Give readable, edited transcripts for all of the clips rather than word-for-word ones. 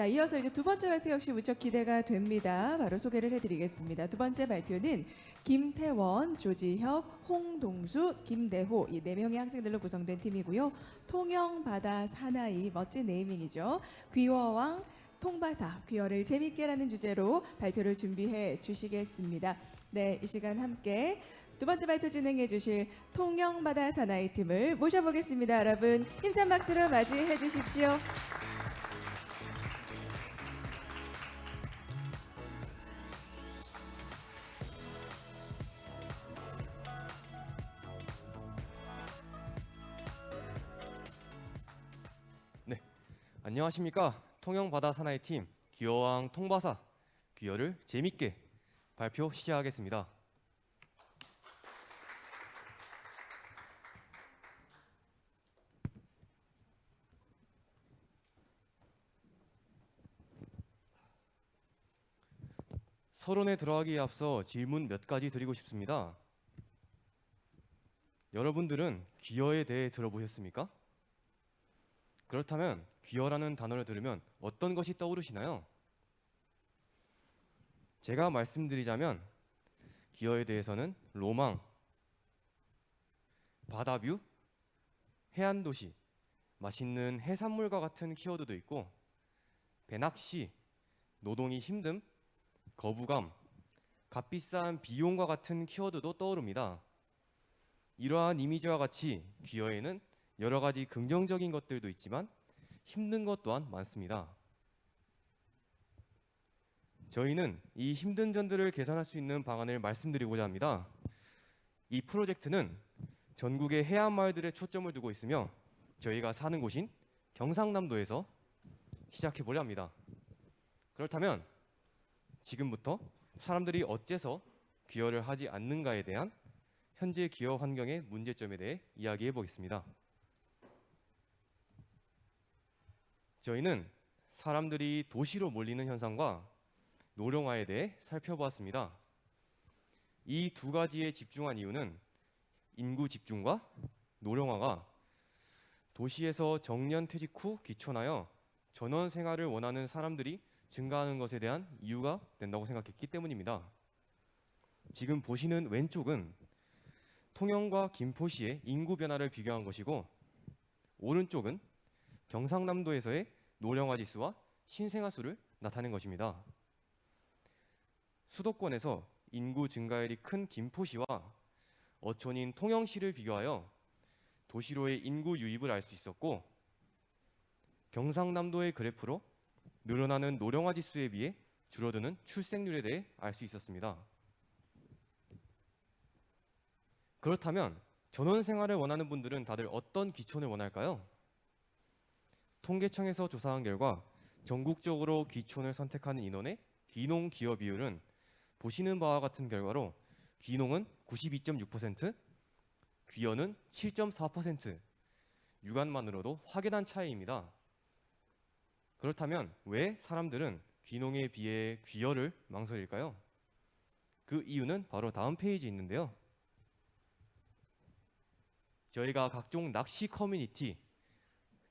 자, 이어서 이제 두 번째 발표 역시 무척 기대가 됩니다. 바로 소개를 해드리겠습니다. 두 번째 발표는 김태원, 조지혁, 홍동수, 김대호 이 네 명의 학생들로 구성된 팀이고요. 통영 바다 사나이 멋진 네이밍이죠. 귀어왕 통바사 귀어를 재밌게라는 주제로 발표를 준비해 주시겠습니다. 네, 이 시간 함께 두 번째 발표 진행해 주실 통영 바다 사나이 팀을 모셔보겠습니다. 여러분 힘찬 박수로 맞이해 주십시오. 안녕하십니까. 통영바다 사나이 팀 귀어왕 통바사 귀어를 재밌게 발표 시작하겠습니다. 서론에 들어가기에 앞서 질문 몇 가지 드리고 싶습니다. 여러분들은 귀어에 대해 들어보셨습니까? 그렇다면 귀어라는 단어를 들으면 어떤 것이 떠오르시나요? 제가 말씀드리자면 귀어에 대해서는 로망, 바다뷰, 해안도시, 맛있는 해산물과 같은 키워드도 있고 배낚시, 노동이 힘듦, 거부감, 값비싼 비용과 같은 키워드도 떠오릅니다. 이러한 이미지와 같이 귀어에는 여러 가지 긍정적인 것들도 있지만 힘든 것 또한 많습니다. 저희는 이 힘든 점들을 개선할 수 있는 방안을 말씀드리고자 합니다. 이 프로젝트는 전국의 해안 마을들에 초점을 두고 있으며 저희가 사는 곳인 경상남도에서 시작해 보려 합니다. 그렇다면 지금부터 사람들이 어째서 귀어를 하지 않는가에 대한 현재 귀어 환경의 문제점에 대해 이야기해 보겠습니다. 저희는 사람들이 도시로 몰리는 현상과 노령화에 대해 살펴보았습니다. 이 두 가지에 집중한 이유는 인구 집중과 노령화가 도시에서 정년 퇴직 후 귀촌하여 전원 생활을 원하는 사람들이 증가하는 것에 대한 이유가 된다고 생각했기 때문입니다. 지금 보시는 왼쪽은 통영과 김포시의 인구 변화를 비교한 것이고 오른쪽은 경상남도에서의 노령화 지수와 신생아 수를 나타낸 것입니다. 수도권에서 인구 증가율이 큰 김포시와 어촌인 통영시를 비교하여 도시로의 인구 유입을 알 수 있었고 경상남도의 그래프로 늘어나는 노령화 지수에 비해 줄어드는 출생률에 대해 알 수 있었습니다. 그렇다면 전원 생활을 원하는 분들은 다들 어떤 귀촌을 원할까요? 통계청에서 조사한 결과 전국적으로 귀촌을 선택하는 인원의 귀농 기여 비율은 보시는 바와 같은 결과로 귀농은 92.6%, 귀여는 7.4%, 육안만으로도 확연한 차이입니다. 그렇다면 왜 사람들은 귀농에 비해 귀여를 망설일까요? 그 이유는 바로 다음 페이지에 있는데요. 저희가 각종 낚시 커뮤니티,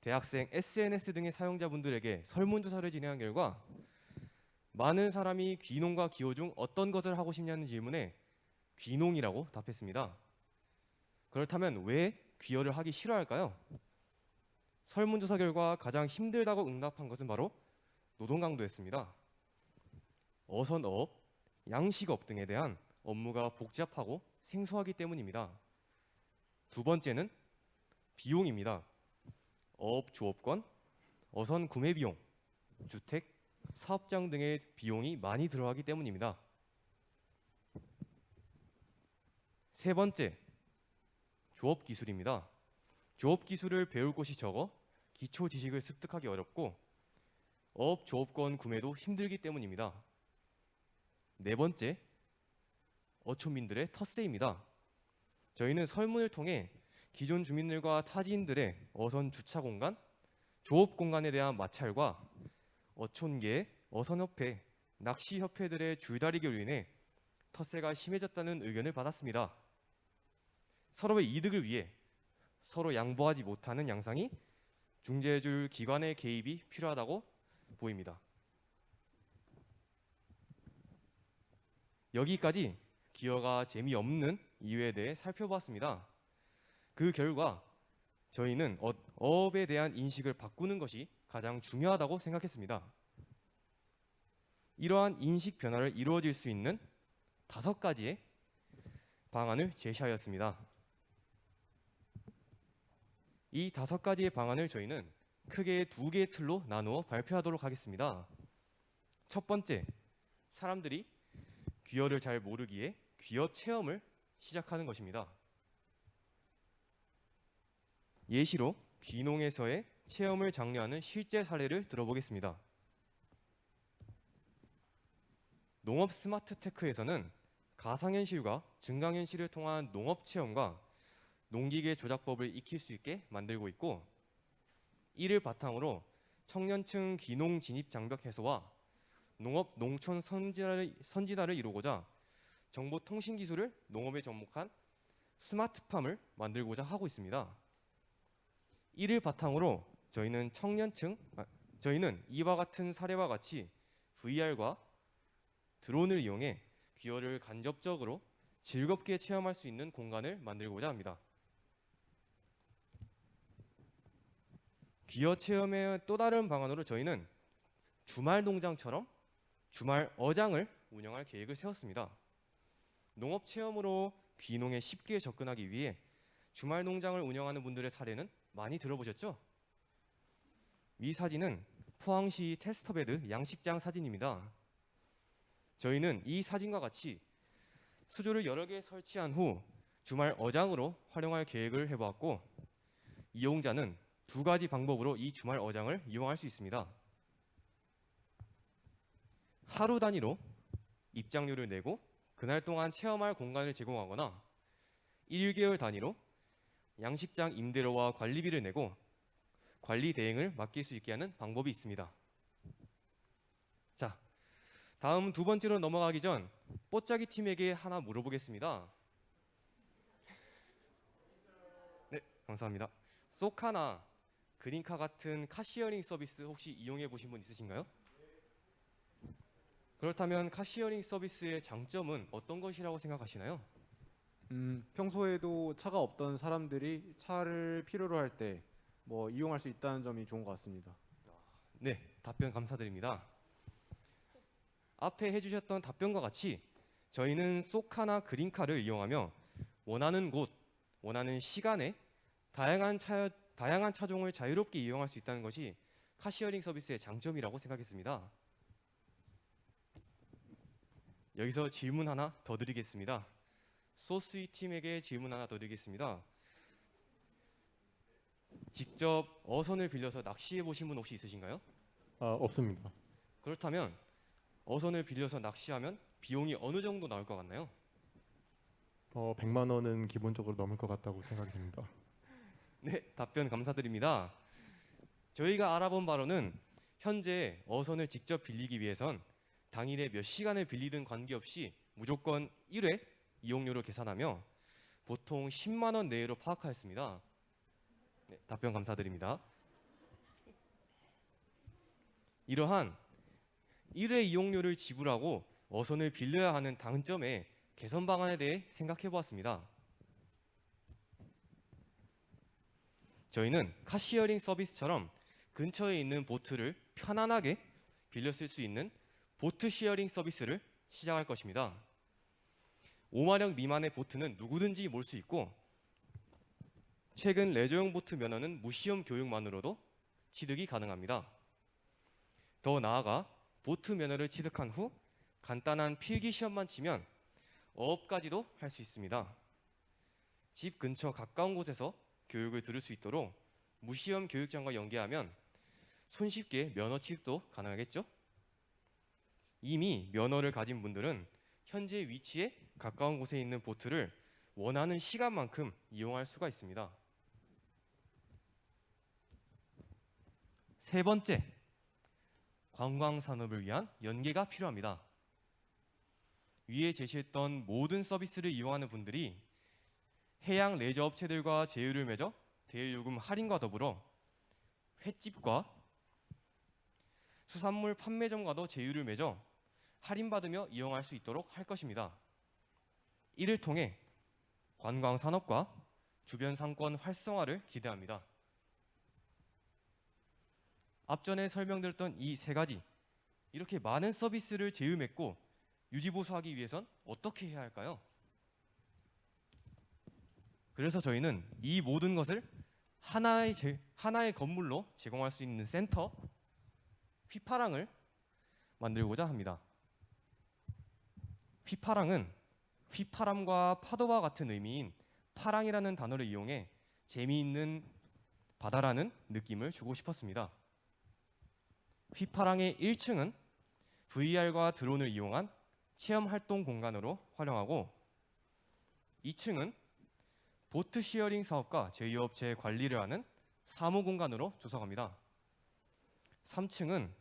대학생 SNS 등의 사용자분들에게 설문조사를 진행한 결과 많은 사람이 귀농과 기여 중 어떤 것을 하고 싶냐는 질문에 귀농이라고 답했습니다. 그렇다면 왜 귀여를 하기 싫어할까요? 설문조사 결과 가장 힘들다고 응답한 것은 바로 노동 강도였습니다. 어선업, 양식업 등에 대한 업무가 복잡하고 생소하기 때문입니다. 두 번째는 비용입니다. 어업 조업권, 어선 구매 비용, 주택, 사업장 등의 비용이 많이 들어가기 때문입니다. 세 번째, 조업 기술입니다. 조업 기술을 배울 곳이 적어 기초 지식을 습득하기 어렵고 어업 조업권 구매도 힘들기 때문입니다. 네 번째, 어촌민들의 텃세입니다. 저희는 설문을 통해 기존 주민들과 타지인들의 어선 주차 공간, 조업 공간에 대한 마찰과 어촌계, 어선협회, 낚시협회들의 줄다리기로 인해 텃세가 심해졌다는 의견을 받았습니다. 서로의 이득을 위해 서로 양보하지 못하는 양상이 중재해줄 기관의 개입이 필요하다고 보입니다. 여기까지 기여가 재미없는 이유에 대해 살펴보았습니다. 그 결과 저희는 어업에 대한 인식을 바꾸는 것이 가장 중요하다고 생각했습니다. 이러한 인식 변화를 이루어질 수 있는 5가지의 방안을 제시하였습니다. 이 5가지의 방안을 저희는 크게 2개의 틀로 나누어 발표하도록 하겠습니다. 첫 번째, 사람들이 귀어를 잘 모르기에 귀어 체험을 시작하는 것입니다. 예시로 귀농에서의 체험을 장려하는 실제 사례를 들어보겠습니다. 농업 스마트 테크에서는 가상현실과 증강현실을 통한 농업 체험과 농기계 조작법을 익힐 수 있게 만들고 있고, 이를 바탕으로 청년층 귀농 진입 장벽 해소와 농업 농촌 선진화를 이루고자 정보통신 기술을 농업에 접목한 스마트팜을 만들고자 하고 있습니다. 이를 바탕으로 저희는 이와 같은 사례와 같이 VR과 드론을 이용해 귀어를 간접적으로 즐겁게 체험할 수 있는 공간을 만들고자 합니다. 귀어 체험의 또 다른 방안으로 저희는 주말 농장처럼 주말 어장을 운영할 계획을 세웠습니다. 농업 체험으로 귀농에 쉽게 접근하기 위해 주말 농장을 운영하는 분들의 사례는 많이 들어보셨죠? 이 사진은 포항시 테스터베드 양식장 사진입니다. 저희는 이 사진과 같이 수조를 여러 개 설치한 후 주말 어장으로 활용할 계획을 해보았고, 이용자는 2가지 방법으로 이 주말 어장을 이용할 수 있습니다. 하루 단위로 입장료를 내고 그날 동안 체험할 공간을 제공하거나 1개월 단위로 양식장 임대료와 관리비를 내고 관리 대행을 맡길 수 있게 하는 방법이 있습니다. 자, 다음 2번째로 넘어가기 전 뽀짜기 팀에게 하나 물어보겠습니다. 네, 감사합니다. 쏘카나 그린카 같은 카시어링 서비스 혹시 이용해 보신 분 있으신가요? 그렇다면 카시어링 서비스의 장점은 어떤 것이라고 생각하시나요? 평소에도 차가 없던 사람들이 차를 필요로 할 때 이용할 수 있다는 점이 좋은 것 같습니다. 네, 답변 감사드립니다. 앞에 해주셨던 답변과 같이 저희는 쏘카나 그린카를 이용하며 원하는 곳, 원하는 시간에 다양한 차종을 자유롭게 이용할 수 있다는 것이 카시어링 서비스의 장점이라고 생각했습니다. 여기서 질문 하나 더 드리겠습니다. 소스이 팀에게 질문 하나 더 드리겠습니다. 직접 어선을 빌려서 낚시해 보신 분 혹시 있으신가요? 없습니다. 그렇다면 어선을 빌려서 낚시하면 비용이 어느 정도 나올 것 같나요? 100만 원은 기본적으로 넘을 것 같다고 생각이 됩니다. 네, 답변 감사드립니다. 저희가 알아본 바로는 현재 어선을 직접 빌리기 위해선 당일에 몇 시간을 빌리든 관계없이 무조건 1회 이용료를 계산하며 보통 10만 원 내외로 파악하였습니다. 네, 답변 감사드립니다. 이러한 1회 이용료를 지불하고 어선을 빌려야 하는 단점의 개선 방안에 대해 생각해 보았습니다. 저희는 카시어링 서비스처럼 근처에 있는 보트를 편안하게 빌려 쓸 수 있는 보트 시어링 서비스를 시작할 것입니다. 5마력 미만의 보트는 누구든지 몰 수 있고, 최근 레저용 보트 면허는 무시험 교육만으로도 취득이 가능합니다. 더 나아가 보트 면허를 취득한 후 간단한 필기 시험만 치면 어업까지도 할 수 있습니다. 집 근처 가까운 곳에서 교육을 들을 수 있도록 무시험 교육장과 연계하면 손쉽게 면허 취득도 가능하겠죠? 이미 면허를 가진 분들은 현재 위치에 가까운 곳에 있는 보트를 원하는 시간만큼 이용할 수가 있습니다. 3번째, 관광 산업을 위한 연계가 필요합니다. 위에 제시했던 모든 서비스를 이용하는 분들이 해양 레저 업체들과 제휴를 맺어 대여요금 할인과 더불어 횟집과 수산물 판매점과도 제휴를 맺어 할인받으며 이용할 수 있도록 할 것입니다. 이를 통해 관광 산업과 주변 상권 활성화를 기대합니다. 앞전에 설명드렸던 이 세 가지, 이렇게 많은 서비스를 제휴 맺고 유지 보수하기 위해선 어떻게 해야 할까요? 그래서 저희는 이 모든 것을 하나의 건물로 제공할 수 있는 센터, 휘파랑을 만들고자 합니다. 휘파랑은 휘파람과 파도와 같은 의미인 파랑이라는 단어를 이용해 재미있는 바다라는 느낌을 주고 싶었습니다. 휘파랑의 1층은 VR과 드론을 이용한 체험 활동 공간으로 활용하고 2층은 보트 시어링 사업과 제휴업체 관리를 하는 사무 공간으로 조성합니다. 3층은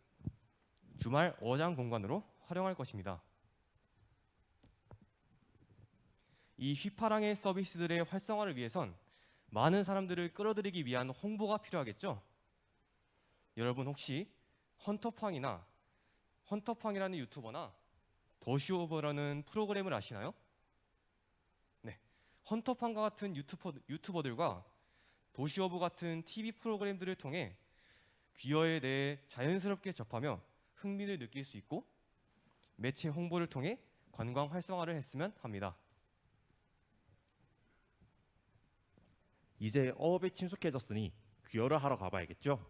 주말 어장 공간으로 활용할 것입니다. 이 휘파랑의 서비스들의 활성화를 위해선 많은 사람들을 끌어들이기 위한 홍보가 필요하겠죠? 여러분 혹시 헌터팡이라는 유튜버나 더쇼오버라는 프로그램을 아시나요? 네, 헌터팡과 같은 유튜버들과 도시오브 같은 TV 프로그램들을 통해 귀어에 대해 자연스럽게 접하며 흥미를 느낄 수 있고 매체 홍보를 통해 관광 활성화를 했으면 합니다. 이제 어업에 친숙해졌으니 귀어를 하러 가봐야겠죠?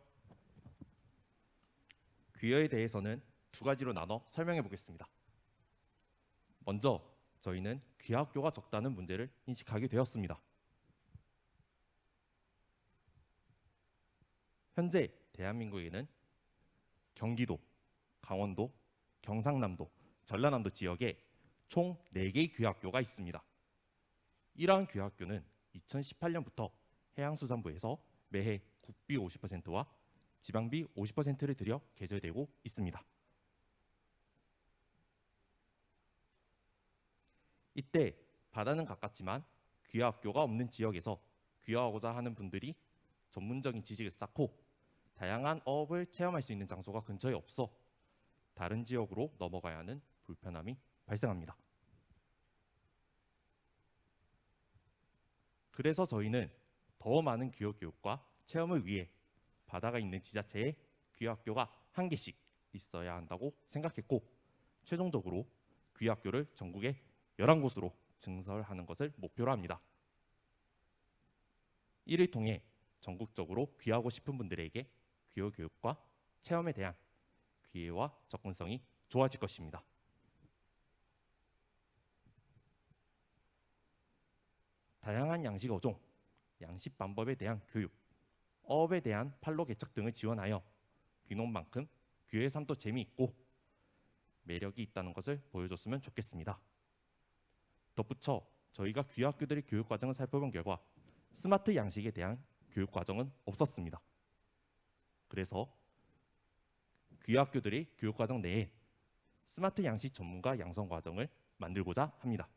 귀어에 대해서는 두 가지로 나눠 설명해 보겠습니다. 먼저 저희는 귀화학교가 적다는 문제를 인식하게 되었습니다. 현재 대한민국에는 경기도, 강원도, 경상남도, 전라남도 지역에 총 4개의 귀화학교가 있습니다. 이러한 귀화학교는 2018년부터 해양수산부에서 매해 국비 50%와 지방비 50%를 들여 개설되고 있습니다. 이때 바다는 가깝지만 귀화학교가 없는 지역에서 귀화하고자 하는 분들이 전문적인 지식을 쌓고 다양한 어업을 체험할 수 있는 장소가 근처에 없어 다른 지역으로 넘어가야 하는 불편함이 발생합니다. 그래서 저희는 더 많은 귀화 교육과 체험을 위해 바다가 있는 지자체에 귀화학교가 1개씩 있어야 한다고 생각했고 최종적으로 귀화학교를 전국에 11곳으로 증설하는 것을 목표로 합니다. 이를 통해 전국적으로 귀화하고 싶은 분들에게 귀화 교육과 체험에 대한 기회와 접근성이 좋아질 것입니다. 다양한 양식 어종, 양식 방법에 대한 교육, 어업에 대한 판로 개척 등을 지원하여 귀농만큼 귀화의 삶도 재미있고 매력이 있다는 것을 보여줬으면 좋겠습니다. 덧붙여 저희가 귀화학교들의 교육과정을 살펴본 결과 스마트 양식에 대한 교육과정은 없었습니다. 그래서 귀화학교들의 교육과정 내에 스마트 양식 전문가 양성과정을 만들고자 합니다.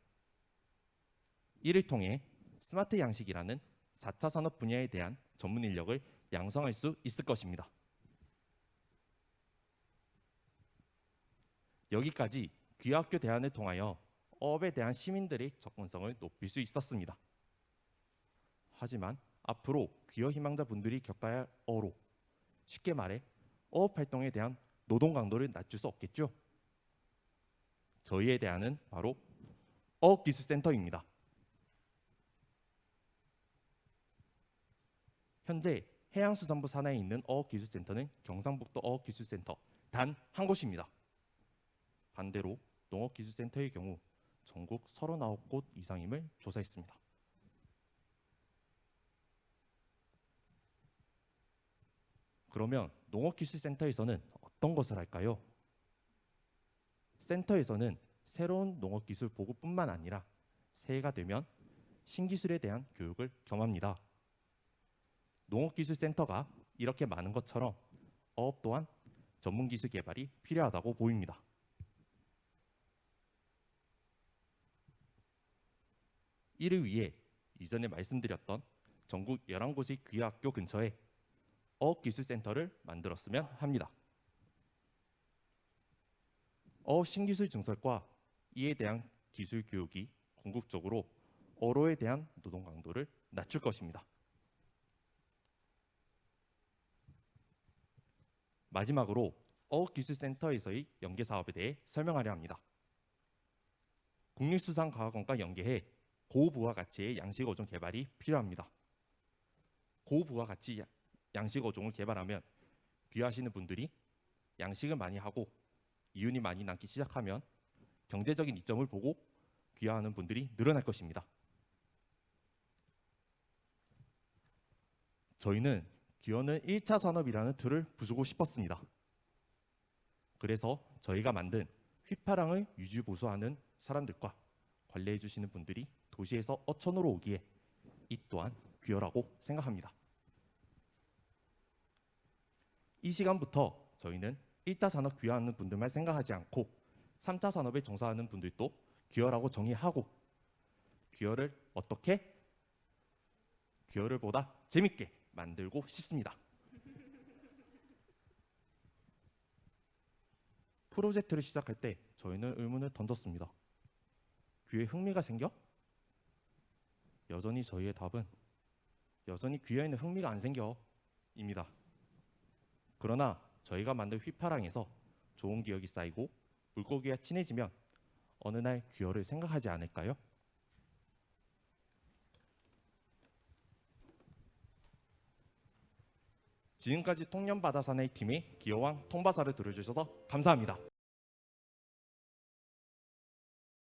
이를 통해 스마트 양식이라는 4차 산업 분야에 대한 전문 인력을 양성할 수 있을 것입니다. 여기까지 귀화학교 대안을 통하여 어업에 대한 시민들의 접근성을 높일 수 있었습니다. 하지만 앞으로 귀화 희망자 분들이 겪어야 할 어로, 쉽게 말해 어업 활동에 대한 노동 강도를 낮출 수 없겠죠? 저희의 대안은 바로 어업기술센터입니다. 현재 해양수산부 산하에 있는 어업기술센터는 경상북도 어업기술센터 단 한 곳입니다. 반대로 농업기술센터의 경우 전국 39곳 이상임을 조사했습니다. 그러면 농업기술센터에서는 어떤 것을 할까요? 센터에서는 새로운 농업기술 보급뿐만 아니라 새해가 되면 신기술에 대한 교육을 겸합니다. 농업기술센터가 이렇게 많은 것처럼 어업 또한 전문기술 개발이 필요하다고 보입니다. 이를 위해 이전에 말씀드렸던 전국 11곳의 귀화학교 근처에 어업기술센터를 만들었으면 합니다. 어업 신기술 증설과 이에 대한 기술 교육이 궁극적으로 어로에 대한 노동 강도를 낮출 것입니다. 마지막으로 어업기술센터에서의 연계 사업에 대해 설명하려 합니다. 국립수산과학원과 연계해 고부가 가치의 양식 어종 개발이 필요합니다. 고부가 가치 양식 어종을 개발하면 귀화하시는 분들이 양식을 많이 하고 이윤이 많이 남기 시작하면 경제적인 이점을 보고 귀화하는 분들이 늘어날 것입니다. 저희는 귀화는 1차 산업이라는 틀을 부수고 싶었습니다. 그래서 저희가 만든 휘파랑을 유지 보수하는 사람들과 관리해 주시는 분들이 도시에서 어촌으로 오기에 이 또한 귀화라고 생각합니다. 이 시간부터 저희는 1차 산업 귀화하는 분들만 생각하지 않고 3차 산업에 종사하는 분들도 귀화라고 정의하고 귀화를 어떻게? 귀화를 보다 재밌게 만들고 싶습니다. 프로젝트를 시작할 때 저희는 의문을 던졌습니다. 귀에 흥미가 생겨? 여전히 저희의 답은 여전히 귀에는 흥미가 안 생겨 입니다. 그러나 저희가 만든 휘파랑에서 좋은 기억이 쌓이고 물고기와 친해지면 어느 날 귀어를 생각하지 않을까요? 지금까지 통연바다사나이 팀의 기어왕 통바사를 들어주셔서 감사합니다.